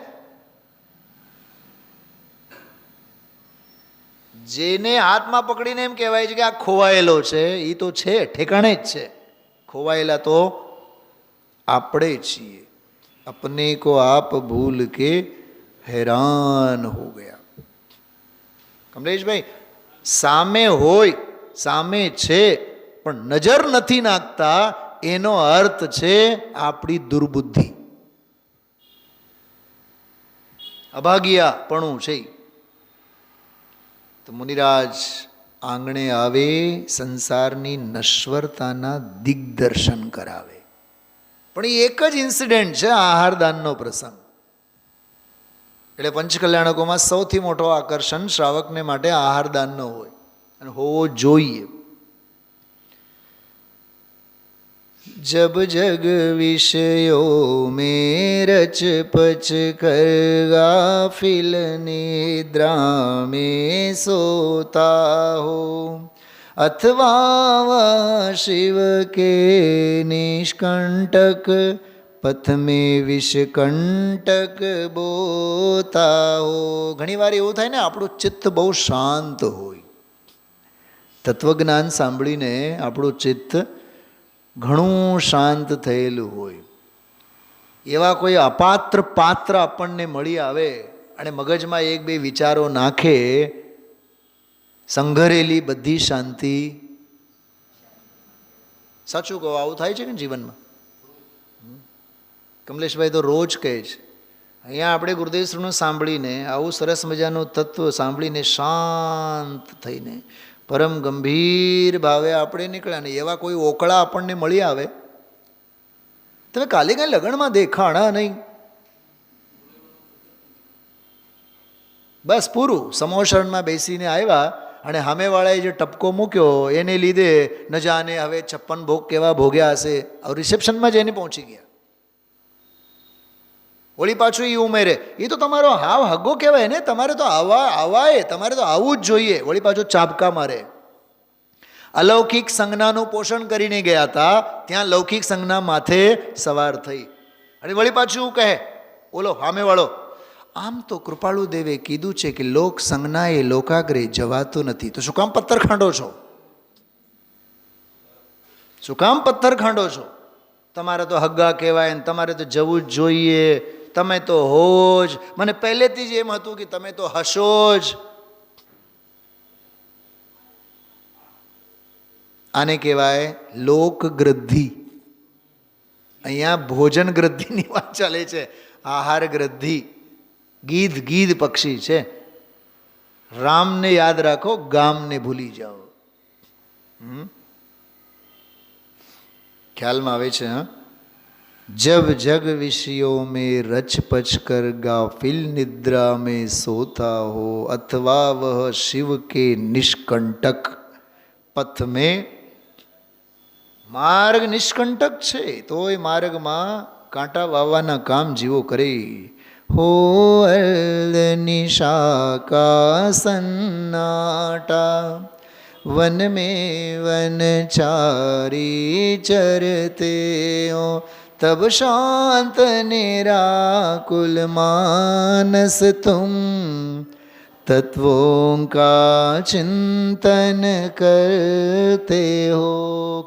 જેને હાથમાં પકડીને એમ કહેવાય છે કે આ ખોવાયેલો છે, એ તો છે, ઠેકાણે જ છે. ખોવાયેલા તો આપણે છીએ. अपने को आप भूल के हैरान हो गया. કમલેશભાઈ, સામે હોય, સામે છે પણ નજર નથી નાખતા, એનો અર્થ છે આપણી દુર્બુદ્ધિ, અભાગિયાપણું છે. તો મુનિરાજ આંગણે આવે, સંસારની નશ્વરતાના દિગ્દર્શન કરાવે. પણ એ એક જ ઇન્સિડન્ટ છે, આહારદાનનો પ્રસંગ. એટલે પંચકલ્યાણકોમાં સૌથી મોટો આકર્ષણ શ્રાવકને માટે આહારદાનનો હોય અને હોવો જોઈએ. जब जग विषयों में रच पच कर गाफिल निद्रा में सोता हो, अथवा वह शिव के निष्कंटक पथ में विषकंटक बोता हो. ઘણી વાર એવું થાય ને, આપણું ચિત્ત બહુ શાંત હોય, તત્વજ્ઞાન સાંભળીને આપણું ચિત્ત ઘણું શાંત થયેલું હોય. એવા કોઈ અપાત્ર પાત્ર આપણને મળી આવે અને મગજમાં એક બે વિચારો નાખે, સંઘરેલી બધી શાંતિ. સાચું કહો, આવું થાય છે કે જીવનમાં? કમલેશભાઈ તો રોજ કહે છે. અહીંયા આપણે ગુરુદેવશ્રીનું સાંભળીને, આવું સરસ મજાનું તત્વ સાંભળીને શાંત થઈને પરમ ગંભીર ભાવે આપણે નીકળ્યા. ને એવા કોઈ ઓકળા આપણને મળી આવે, તમે કાલે કાંઈ લગ્નમાં દેખાણા નહીં, બસ પૂરું. સમોસણમાં બેસીને આવ્યા અને સામેવાળાએ જે ટપકો મૂક્યો એને લીધે ન જાને હવે 56 ભોગ કેવા ભોગ્યા હશે. રિસેપ્શનમાં જઈને પહોંચી ગયા. વળી પાછું એ ઉમેરે, એ તો તમારો હાવ હગ્ગો કહેવાય ને, તમારે તો આવાય, તમારે તો આવવું જ જોઈએ. વળી પાછું ચાબકા મારે. અલૌકિક સંજ્ઞાનું પોષણ કરીને ગયા હતા, ત્યાં લૌકિક સંજ્ઞા માથે સવાર થઈ. અને વળી પાછું કહે ઓલો સામેવાળો, આમ તો કૃપાળુ દેવે કીધું છે કે લોક સંજ્ઞાએ લોકાગ્રે જવાતું નથી, તો શું કામ પથ્થર ખાંડો છો? શું કામ પથ્થર ખાંડો છો? તમારે તો હગ્ગા કહેવાય ને તમારે તો જવું જ જોઈએ, તમે તો હો જ. મને પહેલેથી જ એમ હતું કે તમે તો હશો જ. આને કહેવાય લોકગ્રદ્ધિ. અહીંયા ભોજન ગ્રદ્ધિની વાત ચાલે છે, આહાર ગ્રદ્ધિ. ગીધ પક્ષી છે. રામને યાદ રાખો, ગામને ભૂલી જાઓ. ખ્યાલમાં આવે છે? હા. जब जग विषयों में रच पच कर गाफिल निद्रा में सोता हो, अथवा वह शिव के निष्कंटक पथ में. માર્ગ નિષ્કંટક છે, તો એ માર્ગમાં કાંટા વાવવાના કામ જીવો કરે. हो निशा का सन्नाटा वन में वनचारी चरते हो तब शांत निराकुल मानस तुम तत्वों का चिंतन करते हो.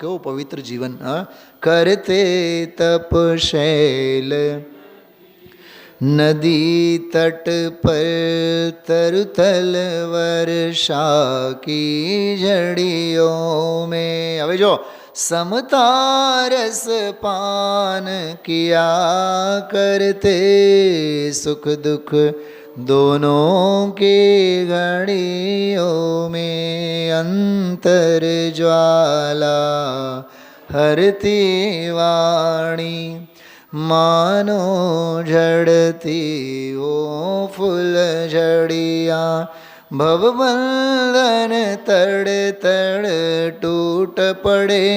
કેવું પવિત્ર જીવન. હા, करते तपशैल नदी तट पर तरुतल वर्षा की झड़ियों में. હવે જો समता रस पान किया करते सुख दुख दोनों की घड़ियों में अंतर ज्वाला हरती वाणी मानो झड़ती हो फूल झड़िया भवबंधन तड़ तड़ टूट पड़े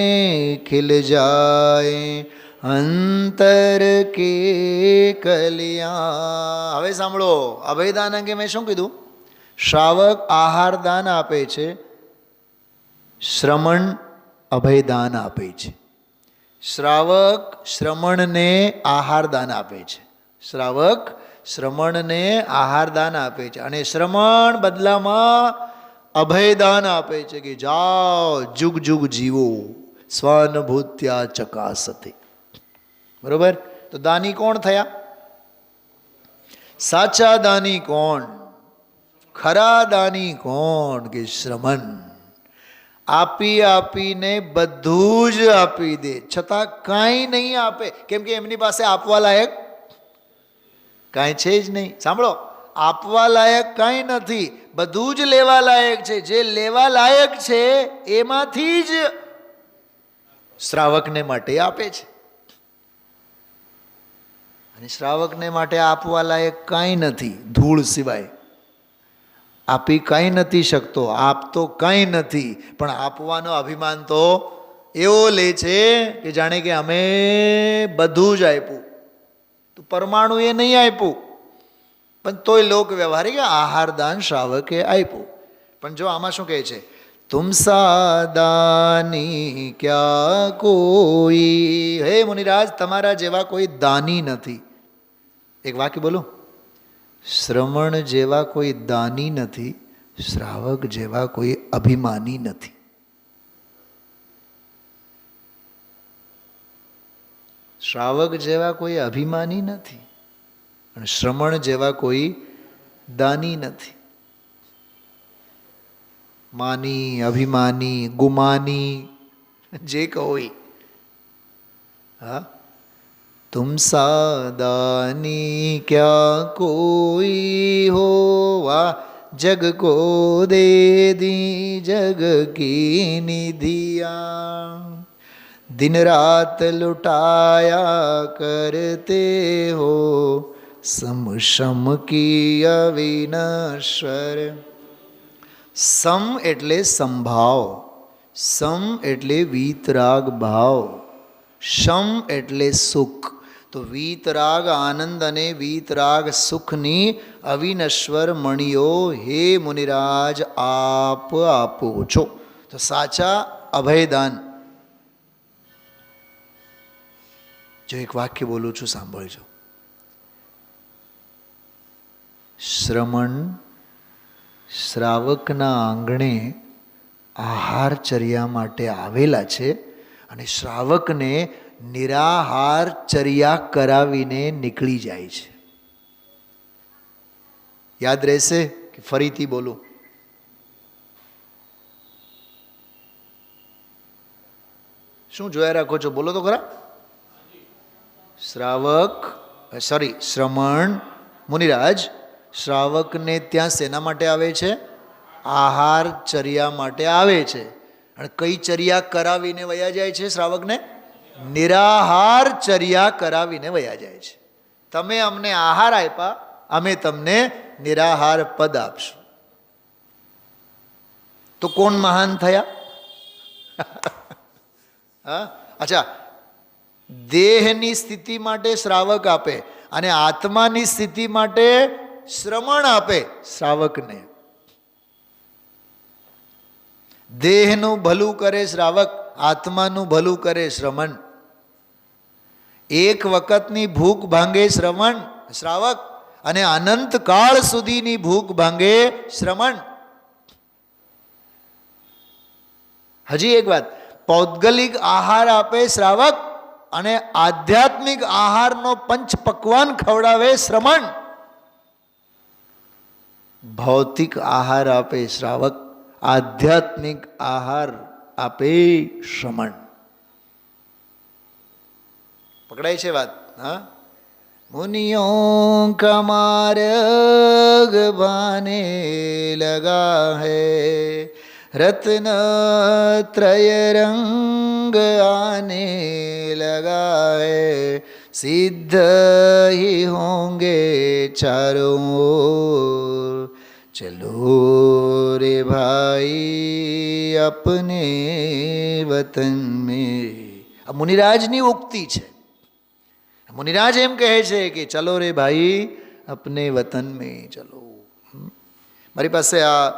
खिल जाए અંતર કે કલિયા. હવે સાંભળો, અભયદાન અંગે મેં શું કીધું? શ્રાવક આહાર દાન આપે છે, શ્રમણ અભયદાન આપે છે. શ્રાવક શ્રમણને આહાર દાન આપે છે. શ્રાવક શ્રમણને આહાર દાન આપે છે અને શ્રમણ બદલામાં અભયદાન આપે છે કે જાઓ જુગ જુગ જીવો સ્વાનુભૂત્યા ચકાસતે. બરોબર? તો દાની કોણ થયા? સાચા દાની કોણ? ખરા દાની કોણ? કે શ્રમણ. આપી આપીને બધું જ આપી દે છતાં કાંઈ નહીં આપે, કેમ કે એમની પાસે આપવા લાયક કાંઈ છે જ નહીં. સાંભળો, આપવા લાયક કાંઈ નથી, બધું જ લેવા લાયક છે. જે લેવા લાયક છે એમાંથી જ શ્રાવકને માટે આપે છે. અને શ્રાવકને માટે આપવા લાયક કાંઈ નથી ધૂળ સિવાય. આપી કાંઈ નથી શકતો, આપતો કાંઈ નથી, પણ આપવાનો અભિમાન તો એવો લે છે કે જાણે કે અમે બધું જ આપ્યું. તો પરમાણુ એ નહીં આપ્યું, પણ તોય લોક વ્યવહારિક આહાર દાન શ્રાવકે આપ્યું. પણ જો આમાં શું કહે છે? तुम सादानी क्या कोई. હે મુનિરાજ, તમારા જેવા કોઈ દાની નથી. એક વાક્ય બોલું, શ્રમણ જેવા કોઈ દાની નથી, શ્રાવક જેવા કોઈ અભિમાની નથી. શ્રાવક જેવા કોઈ અભિમાની નથી અને શ્રમણ જેવા કોઈ દાની નથી. માની, અભિમાની, ગુમાની, જે કહો. હા, तुम सादानी क्या कोई हो वाह जग को दे दी जग की निधिया दिन रात लुटाया करते हो सम शम की अविनश्वर. સમ એટલે સંભાવ, સમ એટલે વીતરાગ ભાવ, શમ એટલે સુખ. તો વીતરાગ આનંદ અને વીતરાગ સુખની અવિનશ્વર મણીઓ હે મુનિરાજ આપ આપો છો. તો સાચા અભયદાન. જો એક વાક્ય બોલું છું, સાંભળજો. શ્રમણ શ્રાવકના આંગણે આહારચર્યા માટે આવેલા છે અને શ્રાવકને નિરાહાર ચર્યા કરાવીને નીકળી જાય છે. યાદ રહેશે કે ફરીથી બોલું? શું જોયા રાખો છો? બોલો તો ખરા. શ્રમણ મુનિરાજ શ્રાવકને ત્યાં શેના માટે આવે છે? આહાર ચર્યા માટે આવે છે. અને કઈ ચર્યા કરાવીને વયા જાય છે? શ્રાવકને નિરાહાર ચર્યા કરાવીને વયા જાય છે. તમે અમને આહાર આપ્યા, અમે તમને નિરાહાર પદ આપશું. તો કોણ મહાન થયા? હા, અચ્છા, દેહની સ્થિતિ માટે શ્રાવક આપે અને આત્માની સ્થિતિ માટે શ્રમણ આપે શ્રાવકને. દેહનું ભલું કરે શ્રાવક, આત્માનું ભલું કરે શ્રમણ. એક વખતની ભૂખ ભાંગે શ્રાવક, અને અનંત કાળ સુધીની ભૂખ ભાંગે શ્રમણ. હજી એક વાત, પૌદ્ગલિક આહાર આપે શ્રાવક અને આધ્યાત્મિક આહારનો પંચ પકવાન ખવડાવે શ્રમણ. ભૌતિક આહાર આપે શ્રાવક, આધ્યાત્મિક આહાર આપે શ્રમણ. પકડાય છે વાત? હા. मुनियों का मार्ग बाने लगा है, रत्न त्रय रंग आने लगा है, सिद्ध ही होंगे चारों ओर, चलो रे भाई अपने वतन में. આ મુનિરાજની ઉક્તિ છે. મુનિરાજ એમ કહે છે કે ચલો રે ભાઈ અપને વતન મેં ચલો. મારી પાસે આ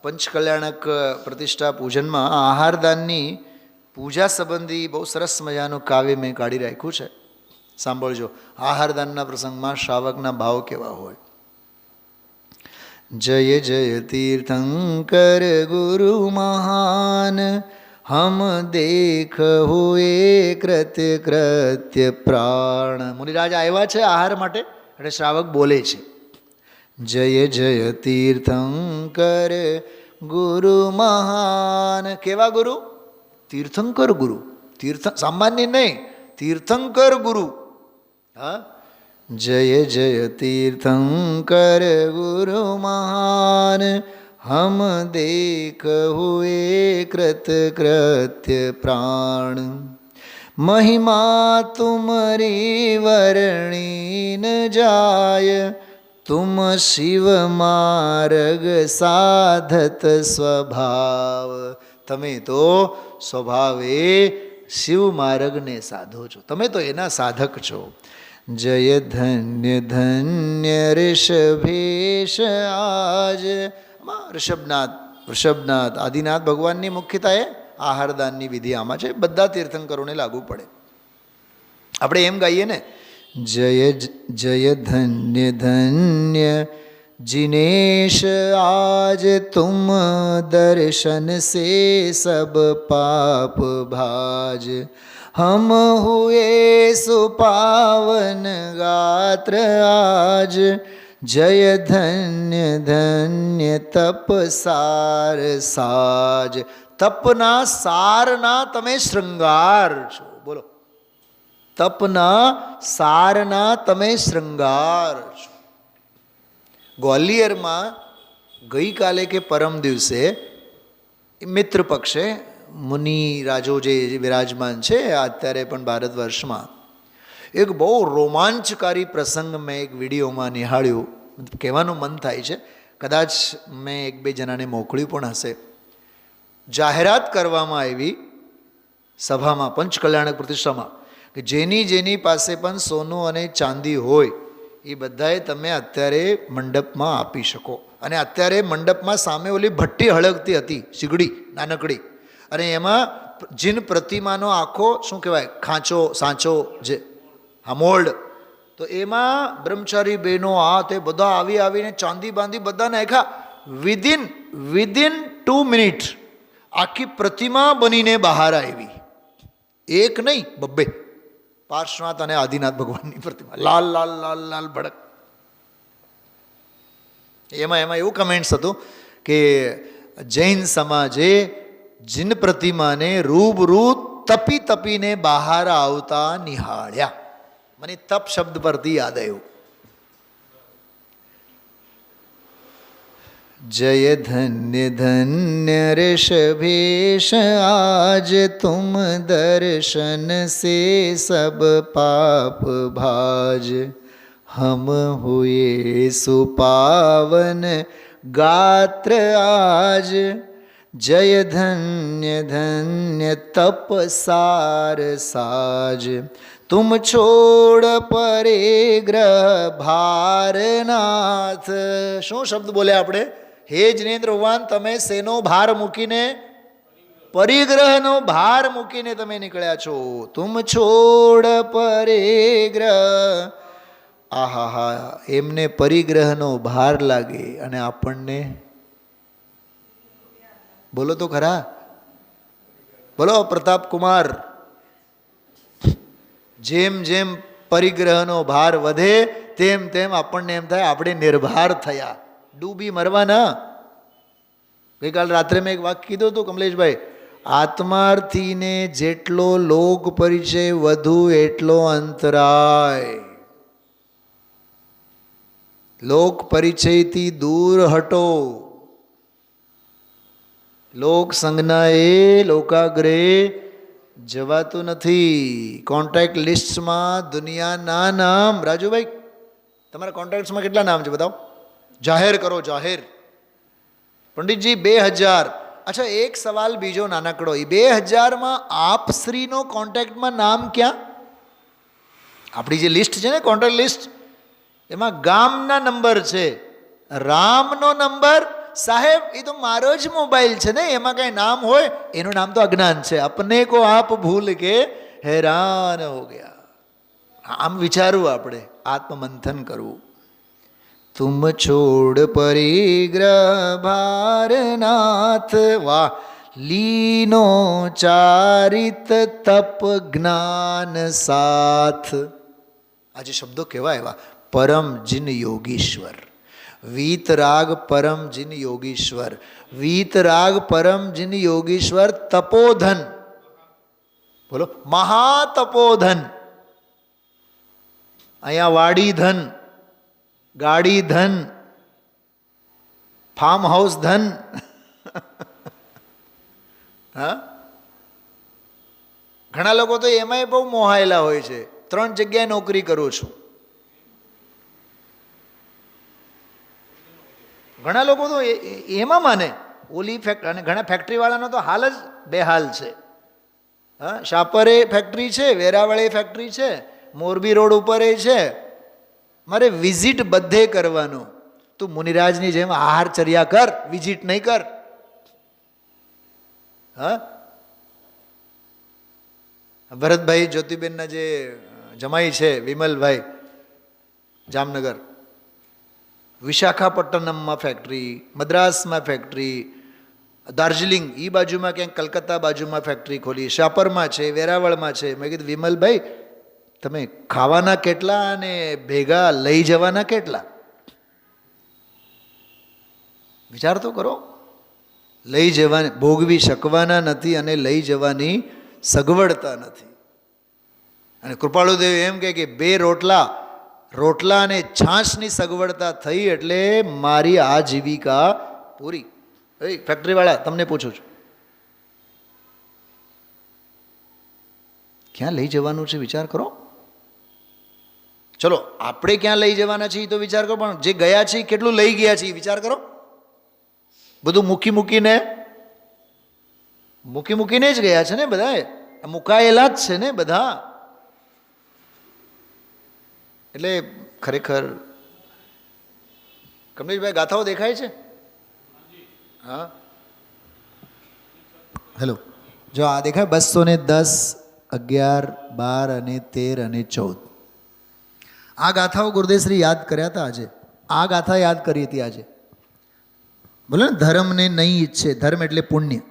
પંચકલ્યાણક પ્રતિષ્ઠા પૂજનમાં આહારદાનની પૂજા સંબંધી બહુ સરસ મજાનું કાવ્ય મેં કાઢી રાખ્યું છે, સાંભળજો. આહારદાનના પ્રસંગમાં શ્રાવકના ભાવ કેવા હોય. જય જય તીર્થંકર ગુરુ મહાન, हम देख हुए कृत्य कृत्य प्राण. मुनिराज આવ્યા છે આહાર માટે એટલે શ્રાવક બોલે છે જય જય તીર્થંકર ગુરુ મહાન. કેવા ગુરુ? તીર્થંકર ગુરુ. તીર્થ સામાન્ય નહીં, તીર્થંકર ગુરુ. હા. જય જય તીર્થંકર ગુરુ મહાન, हम देख हुए कृत कृत्य प्राण. महिमा तुम्हारी वर्णी न जाय, तुम शिव मार्ग साधत स्वभाव. તમે તો સ્વભાવે શિવ માર્ગને સાધો છો, તમે તો એના સાધક છો. જય ધન્ય ધન્ય ઋષભેશ આજ. ઋષભનાથ આદિનાથ ભગવાનની મુખ્યતા એ આહારદાનની વિધિ આમાં છે, બધા તીર્થંકરોને લાગુ પડે. આપણે એમ ગાઈએ ને, જય જય ધન્ય ધન્ય जिनेश आज तुम दर्शन से सब पाप भाज. हम हुए सुपावन गात्र आज, जय धन्य धन्य तप सार साज. તપના સારના તમે શૃંગાર છો. બોલો, તપના સારના તમે શૃંગાર છો. ગ્વાલિયરમાં ગઈકાલે કે પરમ દિવસે મિત્ર પક્ષે મુનિ રાજો જે વિરાજમાન છે અત્યારે પણ ભારત વર્ષમાં, એક બહુ રોમાંચકારી પ્રસંગ મેં એક વિડીયોમાં નિહાળ્યું. કહેવાનું મન થાય છે, કદાચ મેં એક બે જણાને મોકલ્યું પણ હશે. જાહેરાત કરવામાં આવી સભામાં, પંચકલ્યાણક પ્રતિષ્ઠામાં, કે જેની પાસે પણ સોનું અને ચાંદી હોય એ બધાએ તમે અત્યારે મંડપમાં આપી શકો. અને અત્યારે મંડપમાં સામે ઓલી ભઠ્ઠી હળગતી હતી, સીગડી નાનકડી, અને એમાં જીન પ્રતિમાનો આખો શું કહેવાય ખાંચો સાંચો જે મોલ્ડ, તો એમાં બ્રહ્મચારી બહેનો આ તે બધા આવીને ચાંદી બાંધી બધા નાખ્યા. વિધિન 2 મિનિટ આખી પ્રતિમા બનીને બહાર આવી. એક નહીં, બબ્બે પાર્શ્વનાથ અને આદિનાથ ભગવાનની પ્રતિમા, લાલ લાલ લાલ લાલ ભડક. એમાં એવું કમેન્ટ્સ હતું કે જૈન સમાજે જીન પ્રતિમાને રૂબરૂ તપીને બહાર આવતા નિહાળ્યા. મને તપ શબ્દ પરથી યાદ આવ્યું. जय धन्य धन्य ऋषभेश आज तुम दर्शन से सब पाप भाज. हम हुए सुपावन गात्र आज, जय धन्य धन्य तप सार साज. तुम छोड़ परे ग्रह भारनाथ. શું શબ્દ બોલે આપણે? હે જિનેન્દ્ર ભગવાન, તમે શેનો ભાર મૂકીને? પરિગ્રહનો ભાર મૂકીને તમે નીકળ્યા છો. તુમ છોડ પરિગ્રહ. આહા હા, એમને પરિગ્રહનો ભાર લાગે અને આપણને બોલો તો ખરા, બોલો પ્રતાપ કુમાર. જેમ જેમ પરિગ્રહનો ભાર વધે તેમ તેમ આપણને એમ થાય આપણે નિર્ભાર થયા, ડૂબી મરવાના. ગઈકાલ રાત્રે મેં એક વાક્ય કીધું હતું કમલેશભાઈ, આત્માર્થીને જેટલો લોક પરિચય વધુ એટલો અંતરાય. લોક પરિચયથી દૂર હટો. લોક સંજ્ઞા એ લોકાગ્રહે જવાતું નથી. કોન્ટેક્ટ લિસ્ટમાં દુનિયાના નામ, રાજુભાઈ તમારા કોન્ટેક્ટ્સમાં કેટલા નામ છે બતાવો, જાહેર કરો જાહેર. પંડિતજી 2000. અચ્છા એક સવાલ બીજો નાનકડો, એ 2000માં આપશ્રીનો કોન્ટેક્ટમાં નામ ક્યાં? આપણી જે લિસ્ટ છે ને કોન્ટેક્ટ લિસ્ટ, એમાં ગામના નંબર છે, રામનો નંબર. સાહેબ એ તો મારો જ મોબાઈલ છે ને, એમાં કઈ નામ હોય? એનું નામ તો અજ્ઞાન છે. અપને કો આપ ભૂલ કે હેરાન હો ગયા. આમ વિચારવું, આપણે આત્મમંથન કરવું. તુમ છોડ પરિગ્રહ ભારનાથ. વાહ. લીનો ચારિત તપ જ્ઞાન સાથ. આજે શબ્દો કેવા એવા, પરમ જીન યોગીશ્વર. વીતરાગ પરમ જીન યોગીશ્વર. વીતરાગ પરમ જીન યોગીશ્વર. તપોધન, બોલો મહાતપોધન. અહીંયા વાડી ધન, ગાડી ધન, ફાર્મ હાઉસ ધન. હા, ઘણા લોકો તો એમાંય બહુ મોહાયેલા હોય છે, 3 જગ્યાએ નોકરી કરું છું. ઘણા લોકો તો એમાં માને ઓલી ફેક્ટરી, અને ઘણા ફેક્ટરીવાળાનો તો હાલ જ બેહાલ છે. હા, શાપરે ફેક્ટરી છે, વેરાવળે ફેક્ટરી છે, મોરબી રોડ ઉપર છે. મારે વિઝિટ બધે કરવાનું. તું મુનિરાજની જેમ આહારચર્યા કર, વિઝિટ નહીં કર. હા, ભરતભાઈ જ્યોતિબેનના જે જમાઈ છે વિમલભાઈ, જામનગર, વિશાખાપટ્ટનમમાં ફેક્ટરી, મદ્રાસમાં ફેક્ટરી, દાર્જિલિંગ એ બાજુમાં ક્યાંક કલકત્તા બાજુમાં ફેક્ટરી ખોલી, શાપરમાં છે, વેરાવળમાં છે. મેં કીધું વિમલભાઈ તમે ખાવાના કેટલા અને ભેગા લઈ જવાના કેટલા? વિચાર તો કરો. લઈ જવાની ભોગવી શકવાના નથી અને લઈ જવાની સગવડતા નથી. અને કૃપાળુદેવ એમ કે 2 રોટલા અને છાશની સગવડતા થઈ એટલે મારી આજીવિકા પૂરી. ફેક્ટરીવાળા તમને પૂછું છું, ક્યાં લઈ જવાનું છે વિચાર કરો. ચલો આપણે ક્યાં લઈ જવાના છીએ તો વિચાર કરો, પણ જે ગયા છે કેટલું લઈ ગયા છે વિચાર કરો. બધું મૂકી મૂકીને જ ગયા છે ને બધા, મુકાયેલા જ છે ને બધા. એટલે ખરેખર કમલેશભાઈ ગાથાઓ દેખાય છે? હા, હેલો, જો આ દેખાય 210, 11, 12 અને 13 અને 14. આ ગાથાઓ ગુરુદેવશ્રી યાદ કર્યા હતા આજે. આ ગાથા યાદ કરી હતી આજે. બોલો ને, ધર્મને નહીં ઈચ્છે. ધર્મ એટલે પુણ્ય.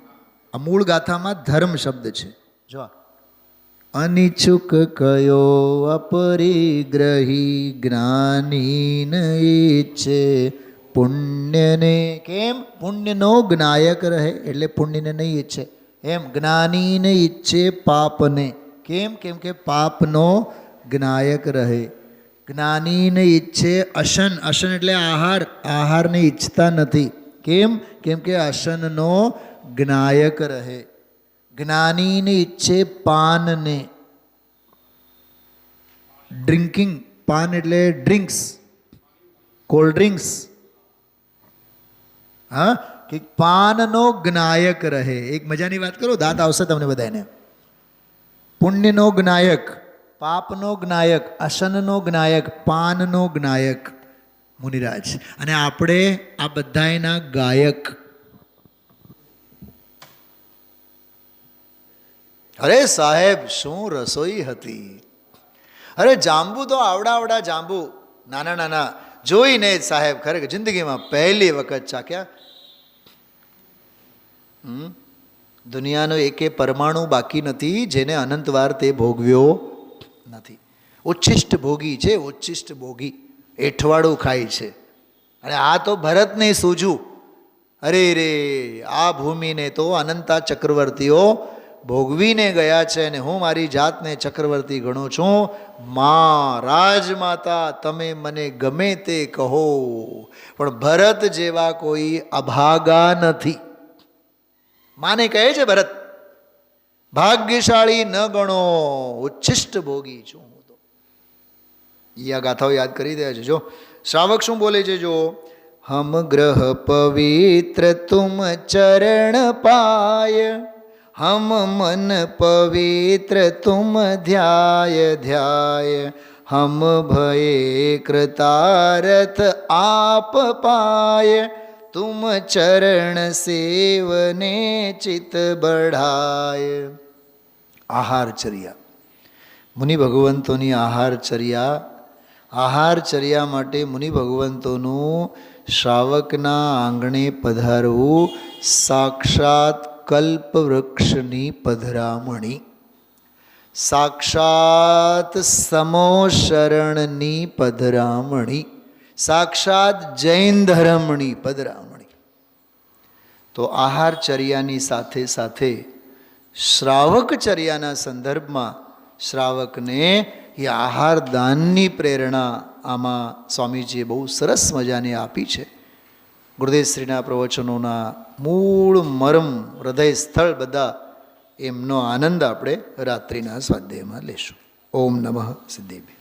આ મૂળ ગાથામાં ધર્મ શબ્દ છે. જો અનિચ્છુક કયો અપરિગ્રહી જ્ઞાની ન ઈચ્છે પુણ્યને. કેમ? પુણ્યનો જ્ઞાયક રહે એટલે પુણ્યને નહીં ઈચ્છે. એમ જ્ઞાનીને ઈચ્છે પાપને. કેમ? કેમ કે પાપનો જ્ઞાયક રહે. જ્ઞાનીને ઈચ્છે અશન. અશન એટલે આહાર. આહારને ઈચ્છતા નથી. કેમ? કેમ કે અશનનો જ્ઞાયક રહે. જ્ઞાનીને ઈચ્છે પાનને. ડ્રિંકિંગ, પાન એટલે ડ્રિંક્સ, કોલ્ડ ડ્રિંક્સ. હા, કે પાનનો જ્ઞાયક રહે. એક મજાની વાત કરો, દાંત આવશે તમને બધાને. પુણ્યનો જ્ઞાયક, પાપનો જ્ઞાયક, અશનનો જ્ઞાયક, પાનનો જ્ઞાયક મુનિરાજ. અને આપણે આ બધાના ગાયક. અરે સાહેબ શું રસોઈ હતી! અરે જાંબુ તો આવડા જાંબુ, નાના નાના, જોઈને જ સાહેબ ખરેખર જિંદગીમાં પહેલી વખત ચાખ્યા. દુનિયાનો એકે પરમાણુ બાકી નથી જેને અનંતવાર તે ભોગવ્યો નથી. ઉચ્છિષ્ટ ભોગી છે, ઉચ્છિષ્ટ ભોગી, એઠવાડું ખાય છે. અને આ તો ભરતને સૂજું. અરે રે, આ ભૂમિને તો અનંતા ચક્રવર્તીઓ ભોગવીને ગયા છે અને હું મારી જાતને ચક્રવર્તી ગણું છું. માં, રાજમાતા, તમે મને ગમે તે કહો, પણ ભરત જેવા કોઈ અભાગા નથી. માને કહે છે ભરત, ભાગ્યશાળી ન ગણો, ઉચ્છિષ્ટ ભોગી છું હું તો. આ ગાથાઓ યાદ કરી દે છે. જો શ્રાવક શું બોલે છે, જો હમ ગ્રહ પવિત્ર તુમ ચરણ પાય, હમ મન પવિત્ર તુમ ધ્યાય ધ્યાય, હમ ભયે કૃતારથ આપ પાય, તુમ ચરણ સેવને ચિત બઢાય. આહારચર્યા, મુનિ ભગવંતોની આહારચર્યા. આહારચર્યા માટે મુનિ ભગવંતોનું શ્રાવકના આંગણે પધારવું સાક્ષાત કલ્પવૃક્ષની પધરામણી, સાક્ષાત સમોશરણની પધરામણી, સાક્ષાત જૈન ધર્મની પધરામણી. તો આહારચર્યાની સાથે સાથે શ્રાવકચર્યાના સંદર્ભમાં શ્રાવકને એ આહાર દાનની પ્રેરણા આમાં સ્વામીજીએ બહુ સરસ મજાની આપી છે. ગુરુદેવશ્રીના પ્રવચનોના મૂળ મર્મ, હૃદય સ્થળ બધા, એમનો આનંદ આપણે રાત્રિના સ્વાધ્યાયમાં લેશું. ઓમ નમઃ સિદ્ધેભ્ય.